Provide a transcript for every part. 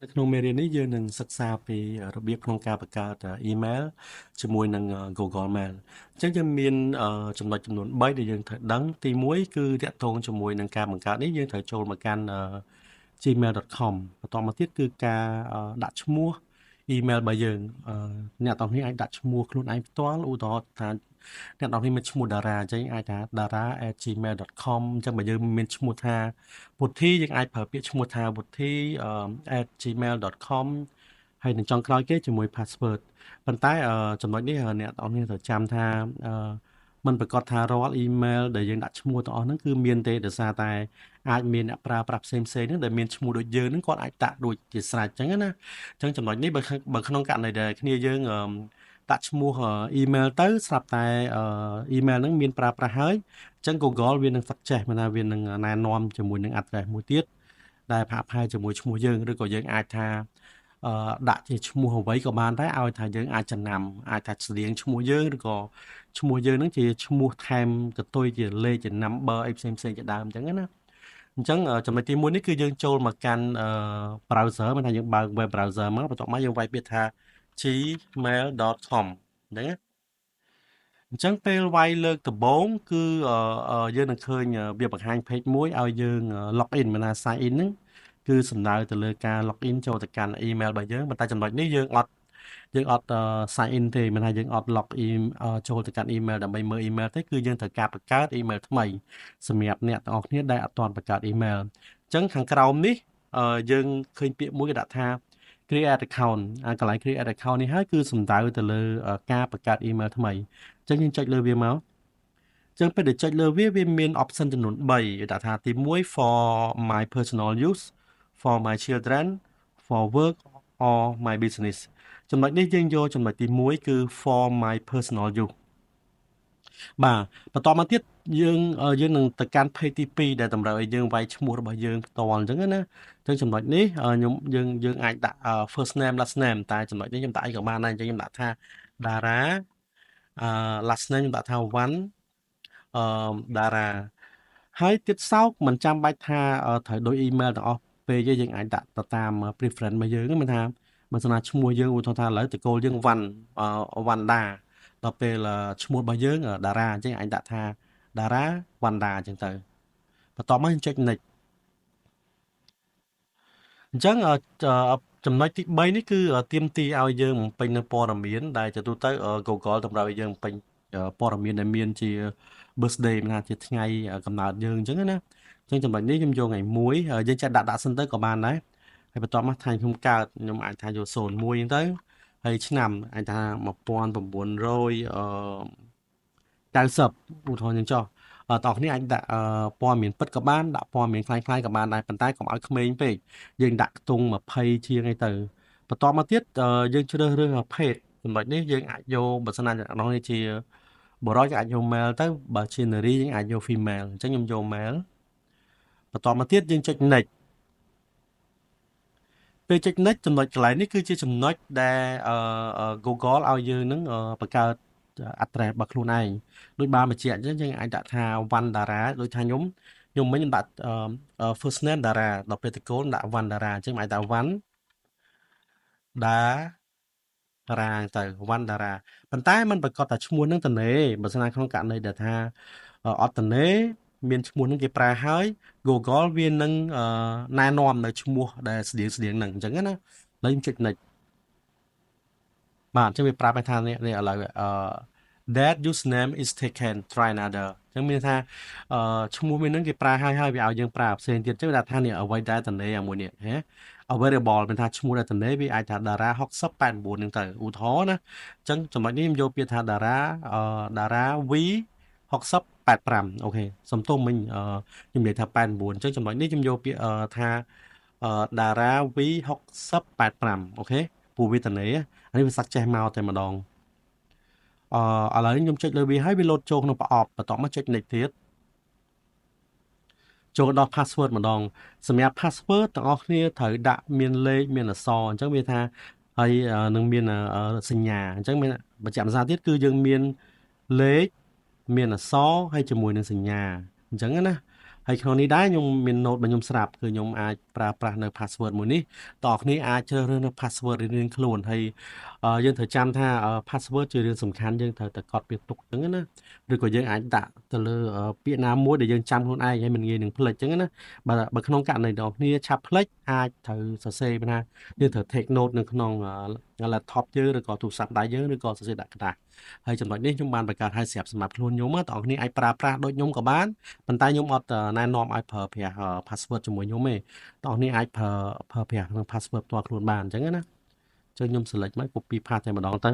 នៅក្នុងមេរៀននេះយើងនឹងសិក្សាពីរបៀបក្នុងការបង្កើតអ៊ីមែលជាមួយនឹង Google Mail អញ្ចឹងយើងមានចំណុចចំនួន3ដែលយើងត្រូវដឹងទី1គឺតាក់ទងជាមួយនឹងការបង្កើតនេះយើងត្រូវចូលមកកាន់gmail.com បន្តមកទៀតគឺការដាក់ឈ្មោះអ៊ីមែលរបស់យើងអ្នកទាំងនេះអាចដាក់ឈ្មោះខ្លួនឯងផ្ទាល់ឧទាហរណ៍ថាអ្នកទាំងនេះមានឈ្មោះតារាអញ្ចឹងអាចថា dara@gmail.com អញ្ចឹងបើយើងមានឈ្មោះថាពុទ្ធីយើងអាចប្រើពាក្យឈ្មោះថាពុទ្ធី @gmail.com ហើយនឹងចុងក្រោយគេជាមួយ password ប៉ុន្តែចំណុចនេះអ្នកទាំងនេះត្រូវចាំថាมันប្រកាសថារាល់អ៊ីមែលដែលយើងដាក់ឈ្មោះទាំងអស់ហ្នឹងគឺមានទេដោយសារតែអាចមានអ្នកប្រើប្រាស់ផ្សេងៗហ្នឹងដែលមានឈ្មោះដូចយើងហ្នឹងគាត់អាចដាក់ដូចជាស្រេចអញ្ចឹងណាអញ្ចឹងចំណុចនេះបើក្នុងករណីដែលគ្នាយើងដាក់ឈ្មោះអ៊ីមែលទៅស្រាប់តែអ៊ីមែលហ្នឹងមានប្រើប្រាស់ហើយអញ្ចឹង Google វានឹង suggest មកថាវានឹងណែនាំជាមួយនឹង address មួយទៀតដែលផាកផាយជាមួយឈ្មោះយើងឬក៏យើងអាចថាដាក់ជាឈ្មោះអ្វីក៏បានដែរឲ្យថាយើងអាចចំណាំអាចថាស្តៀងឈ្មោះយើងឬក៏ឈ្មោះយើងហ្នឹងជាឈ្មោះថែមកតុយជាលេខជា number អីផ្សេងជាដើមអញ្ចឹងណាអញ្ចឹងចំណុចទី1នេះគឺយើងចូលមកកាន់browser មិនថាយើងបើក web browser មកបន្ទាប់មកយើងវាយពាក្យថា gmail.com អញ្ចឹងណាអញ្ចឹងពេលវាយលើកដំបូងគឺយើងនឹងឃើញវាបង្ហាញ page មួយឲ្យយើង log in មិនថា sign in ហ្នឹងគឺសំដៅទៅលើការ log in ចូលទៅកាន់ email របស់យើងប៉ុន្តែចំណុចនេះយើងអត់sign in ទេមិនថាយើងអត់ log in ចូលទៅកាន់ email ដើម្បីមើល email ទេគឺយើងត្រូវការបង្កើត email ថ្មីសម្រាប់អ្នកទាំងអស់គ្នាដែលអត់ទាន់បង្កើត email អញ្ចឹងខាងក្រោមនេះយើងឃើញពាក្យមួយគេដាក់ថា create account កន្លែង create account នេះហើយគឺសំដៅទៅលើការបង្កើត email ថ្មីអញ្ចឹងយើងចុចលើវាមកអញ្ចឹងពេលដែលចុចលើវាមាន option ចំនួន3គេដាក់ថាទី1 for my personal use for my children for work or my business ចំណុចនេះយើងយកចំណុចទី1គឺ for my personal use បាទបន្តមកទៀតយើងនឹងទៅកាន់ page ទី2ដែលតម្រូវឲ្យយើងវាយឈ្មោះរបស់យើងផ្ទាល់អញ្ចឹងណាអញ្ចឹងចំណុចនេះយើងអាចដាក់ first name last name តែចំណុចនេះខ្ញុំដាក់អីក៏បានដែរអញ្ចឹងខ្ញុំដាក់ថា Dara last name ខ្ញុំដាក់ថា One Dara ហើយទៀតសោកមិនចាំបាច់ថាត្រូវដូច email ទាំងអស់ពេកទេយើងអាចដាក់ទៅតាម preference របស់យើងហ្នឹងមានថាបើសិនណាឈ្មោះយើងឧទាហរណ៍ថាឥឡូវតកូលយើងវ៉ាន់ដាដល់ពេលឈ្មោះរបស់យើងតារាអញ្ចឹងអាចដាក់ថាតារាវ៉ាន់ដាអញ្ចឹងទៅបន្ទាប់មកយើងចុច next អញ្ចឹងចំណុចទី3នេះគឺទាមទារឲ្យយើងបំពេញនៅព័ត៌មានដែលជាទូទៅ Google តម្រូវឲ្យយើងបំពេញព័ត៌មានដែលមានជា birthday មិនថាជាថ្ងៃកំណើតយើងអញ្ចឹងណាអញ្ចឹងចំណុចនេះខ្ញុំយកថ្ងៃ1យើងចាត់ដាក់សិនទៅក៏បានដែរហើយបន្ទាប់មកថ្ងៃខ្ញុំកើតខ្ញុំអាចថាយក01អញ្ចឹងទៅហើយឆ្នាំអាចថា1990ឧទាហរណ៍អញ្ចឹងចុះតោះគ្នាអាចដាក់ព័ត៌មានពិតក៏បានដាក់ព័ត៌មានคล้ายៗក៏បានដែរប៉ុន្តែកុំឲ្យក្មេងពេកយើងដាក់ខ្ទង់20ជាងអីទៅបន្ទាប់មកទៀតយើងជ្រើសរើសភេទចំណុចនេះយើងអាចយកបើសិនណាអ្នកនរនេះជាបុរសយើងអាចយក male ទៅបើជានារីយើងអាចយក female អញ្ចឹងខ្ញុំយក male បន្ទាប់មកទៀតយើងចុច next ពេលចុច next ចំណុចកន្លែងនេះគឺជាចំណុចដែលGoogle ឲ្យយើងនឹងបង្កើត address របស់ខ្លួនឯងដូចបានបញ្ជាក់អញ្ចឹងយើងអាចដាក់ថា One Dara ដូចថាខ្ញុំមិញខ្ញុំដាក់ first name Dara ដល់ពេលតកូលដាក់ One Dara អញ្ចឹងអាចដាក់ One Dara ទៅ One Dara ប៉ុន្តែมันប្រកាសថាឈ្មោះនឹងតនេបើសិនណាក្នុងករណីដែលថាអត់តនេមានឈ្មោះនឹងគេប្រើហើយ Google វានឹងណែនាំនៅឈ្មោះដែលស្តៀងនឹងអញ្ចឹងណាហើយខ្ញុំចុច next បាទអញ្ចឹងវាប្រាប់ឲ្យថានេះឥឡូវthat username is taken try another អញ្ចឹងមានថាឈ្មោះមួយហ្នឹងគេប្រើហើយវាឲ្យយើងប្រើផ្សេងទៀតអញ្ចឹងវាថានេះអ្វីដែលតនេមួយនេះហ៎ available មានថាឈ្មោះដែលតនេវាអាចថា Dara 6089ហ្នឹងទៅឧទាហរណ៍ណាអញ្ចឹងចំណុចនេះខ្ញុំយកពាក្យថា Dara V 6085អូខេសំទោសមិញខ្ញុំនិយាយថា89អញ្ចឹងចំណុចនេះខ្ញុំយកពាក្យថា Dara V 6085អូខេពូវាតនេអានេះវាសាក់ចេះមកតែម្ដងឥឡូវខ្ញុំចុចលើវាហើយវាលោតចូលក្នុងប្រអប់បន្ទាប់មកចុច next ទៀតចូលដល់ password ម្ដងសម្រាប់ password ទាំងអស់គ្នាត្រូវដាក់មានលេខមានអក្សរអញ្ចឹងវាថាហើយនឹងមានសញ្ញាអញ្ចឹងមានបញ្ជាក់ភាសាទៀតគឺយើងមានលេខមានអក្សរហើយជាមួយនឹងសញ្ញាអញ្ចឹងណា ហើយក្នុងនេះដែរខ្ញុំមាន note របស់ខ្ញុំស្រាប់គឺខ្ញុំអាចប្រើប្រាស់នៅ password មួយនេះតើអ្នកអាចជ្រើសរើសនៅ password រៀងៗខ្លួនហើយយើងត្រូវចាំថា password ជារឿងសំខាន់យើងត្រូវតែកត់វាទុកអញ្ចឹងណាឬក៏យើងអាចដាក់ទៅលើពាក្យណាមួយដែលយើងចាំខ្លួនឯងហើយមិនងាយនឹងភ្លេចអញ្ចឹងណាបើក្នុងករណីអ្នកគ្នាឆាប់ភ្លេចអាចត្រូវសរសេរណាយើងត្រូវ take note នៅក្នុង laptop យើងឬក៏ទូរស័ព្ទដៃយើងឬក៏សរសេរដាក់ក្តារហើយចំណុចនេះខ្ញុំបានបង្កើតឲ្យស្រាប់សម្រាប់ខ្លួនខ្ញុំតើអ្នកគ្នាអាចប្រើប្រាស់ដូចខ្ញុំក៏បានប៉ុន្តែខ្ញុំអត់ណែនាំឲ្យប្រើប្រាស់ password ជាមួយខ្ញុំទេតើអ្នកអាចប្រើប្រាស់ក្នុង password ផ្ទាល់ខ្លួនបានអញ្ចឹងណាចឹងខ្ញុំ select មក copy path តែម្ដងទៅ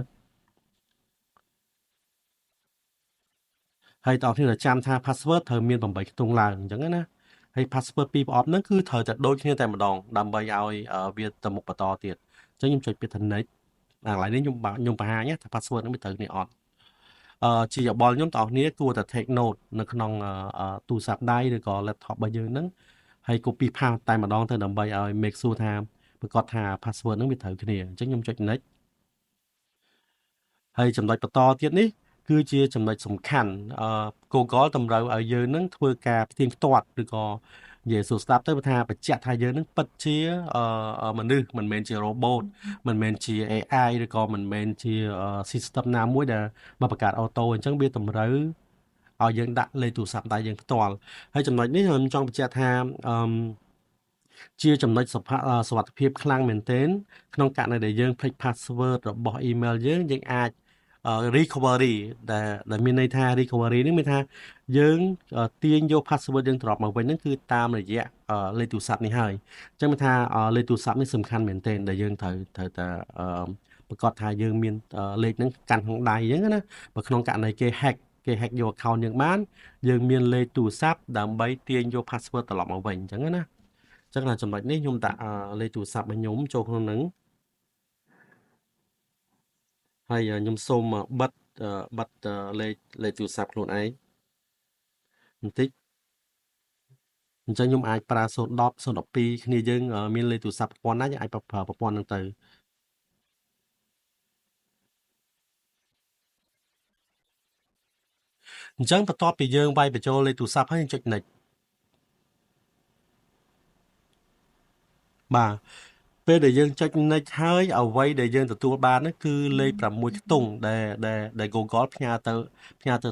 ហើយតើអ្នកគ្នាចាំថា password ត្រូវមាន8ខ្ទង់ឡើងអញ្ចឹងណាហើយ password ពីរប្រអប់ហ្នឹងគឺត្រូវតែដូចគ្នាតែម្ដងដើម្បីឲ្យវាទៅមុខបន្តទៀតអញ្ចឹងខ្ញុំចុចពី connect កន្លែងនេះខ្ញុំបង្ហាញថា password ហ្នឹងវាត្រូវគ្នាអត់ជាយោបល់ខ្ញុំបងប្អូនគួរតែ take note នៅក្នុងទូរស័ព្ទដៃឬក៏ laptop របស់យើងហ្នឹងហើយ copy paste តែម្ដងទៅដើម្បីឲ្យ make sure ថាប្រកាសថា password ហ្នឹងវាត្រូវគ្នាអញ្ចឹងខ្ញុំចុច next ហើយចំណុចបន្តទៀតនេះគឺជាចំណុចសំខាន់Google តម្រូវឲ្យយើងនឹងធ្វើការផ្ទៀងផ្ទាត់ឬក៏និយាយសួរស្ដាប់ទៅថាបញ្ជាក់ថាយើងនឹងពិតជាមនុស្សមិនមែនជា robot មិនមែនជា AI ឬក៏មិនមែនជា system ណាមួយដែលមកបង្កើតអូតូអញ្ចឹងវាតម្រូវឲ្យយើងដាក់លេខទូរស័ព្ទដៃយើងផ្ទាល់ហើយចំណុចនេះខ្ញុំចង់បញ្ជាក់ថាជាចំណុចសុវត្ថិភាពខ្លាំងមែនទែនក្នុងករណីដែលយើងភ្លេច password របស់ email យើងអាចrecovery ដែលមានន័យថា recovery នេះមានថាយើងទាញយក password យើងត្រឡប់មកវិញហ្នឹងគឺតាមរយៈលេខទូរស័ព្ទនេះហើយអញ្ចឹងមានថាលេខទូរស័ព្ទនេះសំខាន់មែនទែនដែលយើងត្រូវតែប្រកាសថាយើងមានលេខហ្នឹងកាន់ក្នុងដៃអញ្ចឹងណាបើក្នុងករណីគេ hack យក account យើងបានយើងមានលេខទូរស័ព្ទដើម្បីទាញយក password ត្រឡប់មកវិញអញ្ចឹងណាចឹងចំណុចនេះខ្ញុំដាក់លេខទូរស័ព្ទរបស់ខ្ញុំចូលក្នុងហ្នឹងហើយខ្ញុំសូមបិទលេខទូរស័ព្ទខ្លួនឯងបន្តិចអញ្ចឹងខ្ញុំអាចប្រើ010 012គ្នាយើងមានលេខទូរស័ព្ទប្រព័ន្ធណាយើងអាចប្រើប្រព័ន្ធហ្នឹងទៅអញ្ចឹងបន្ទាប់ពីយើងវាយបញ្ចូលលេខទូរស័ព្ទហើយយើងចុច next បាទពេលដែលយើងចុច next ហើយអ្វីដែលយើងទទួលបាននោះគឺលេខ6ខ្ទង់ដែល Google ផ្ញើទៅ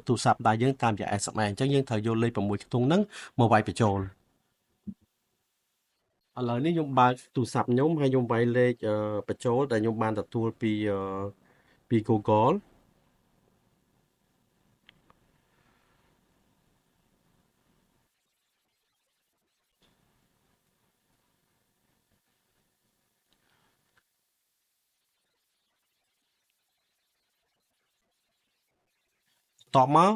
ទូរស័ព្ទដៃយើងតាមរយៈ SMS អញ្ចឹងយើងត្រូវយកលេខ6ខ្ទង់ហ្នឹងមកវាយបញ្ចូលឥឡូវនេះខ្ញុំបើកទូរស័ព្ទខ្ញុំហើយខ្ញុំវាយលេខបញ្ចូលដែលខ្ញុំបានទទួលពី Google តបមក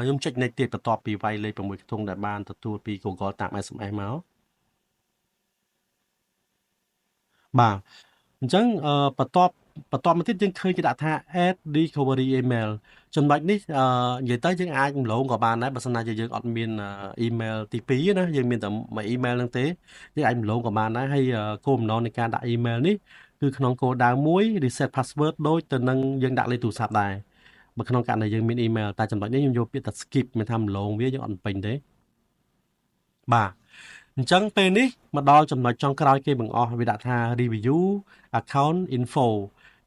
ខ្ញុំចុច next ទៀតបន្ទាប់ពីវាយលេខ6ខ្ទង់ដែលបានទទួលពី Google តាម SMS មកបាទអញ្ចឹងបន្ទាប់មកទៀតយើងឃើញគេដាក់ថា add recovery email ចំណុចនេះនិយាយទៅយើងអាចរំលងក៏បានដែរបើសិនណាយើងអត់មាន email ទី2ណាយើងមានតែមួយ email ហ្នឹងទេយើងអាចរំលងក៏បានដែរហើយគោលបំណងនៃការដាក់ email នេះគឺក្នុងគោលដៅមួយ reset password ដូចទៅនឹងយើងដាក់លេខទូរស័ព្ទដែរបើក្នុងករណីយើងមាន email តែចំណុចនេះខ្ញុំយកពាក្យថា skip មានថារំលងវាយើងអត់ពេញទេបាទអញ្ចឹងពេលនេះមកដល់ចំណុចចុងក្រោយគេបង្អស់វាដាក់ថា review account info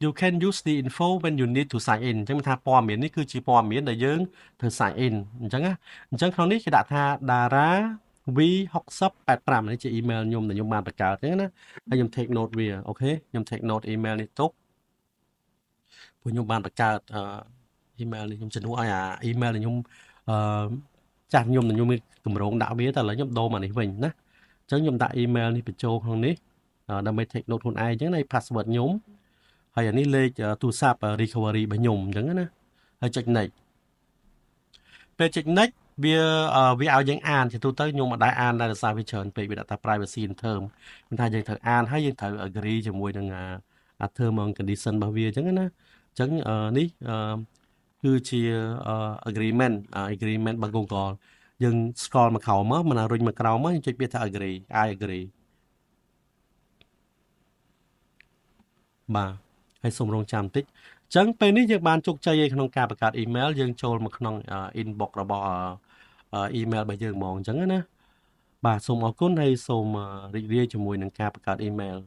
you can use the info when you need to sign in អញ្ចឹងថាព័ត៌មាននេះគឺជាព័ត៌មានដែលយើងត្រូវ sign in អញ្ចឹងណាអញ្ចឹងក្នុងនេះគេដាក់ថា dara v6085 នេះជា email ខ្ញុំដែលខ្ញុំបានបង្កើតហ្នឹងណាហើយខ្ញុំ take note វាអូខេខ្ញុំ take note email នេះទុកព្រោះខ្ញុំបានបង្កើតemail នេះខ្ញុំជំនួសឲ្យemail ដែលខ្ញុំអឺចាស់ខ្ញុំមានកម្រងដាក់វាតែឥឡូវខ្ញុំដូរមកនេះវិញណាអញ្ចឹងខ្ញុំដាក់ email នេះបញ្ចូលក្នុងនេះដើម្បី take note ខ្លួនឯងអញ្ចឹងនៃ password ខ្ញុំហើយអានេះលេខទូរស័ព្ទ recovery របស់ខ្ញុំអញ្ចឹងណាហើយចុច next ពេលចុច next វាឲ្យយើងអានជាទូទៅខ្ញុំមិនដែលអានដែរដោយសារវាច្រើនពេកវាដាក់ថា privacy in term មិនថាយើងត្រូវអានហើយយើងត្រូវ agree ជាមួយនឹងterm and condition របស់វាអញ្ចឹងណាអញ្ចឹងនេះគឺជា agreement របស់ Google យើង scroll មកក្រោមមកមិនរុញមកក្រោមមកយើងចុចពាក្យថា agree I agree បាទហើយសូមរងចាំបន្តិចអញ្ចឹងពេលនេះយើងបានជោគជ័យនៅក្នុងការបង្កើត email យើងចូលមកក្នុង inbox របស់ email របស់យើងហ្មងអញ្ចឹងណា បាទសូមអរគុណហើយសូមរីករាយជាមួយនឹងការបង្កើតអ៊ីមែល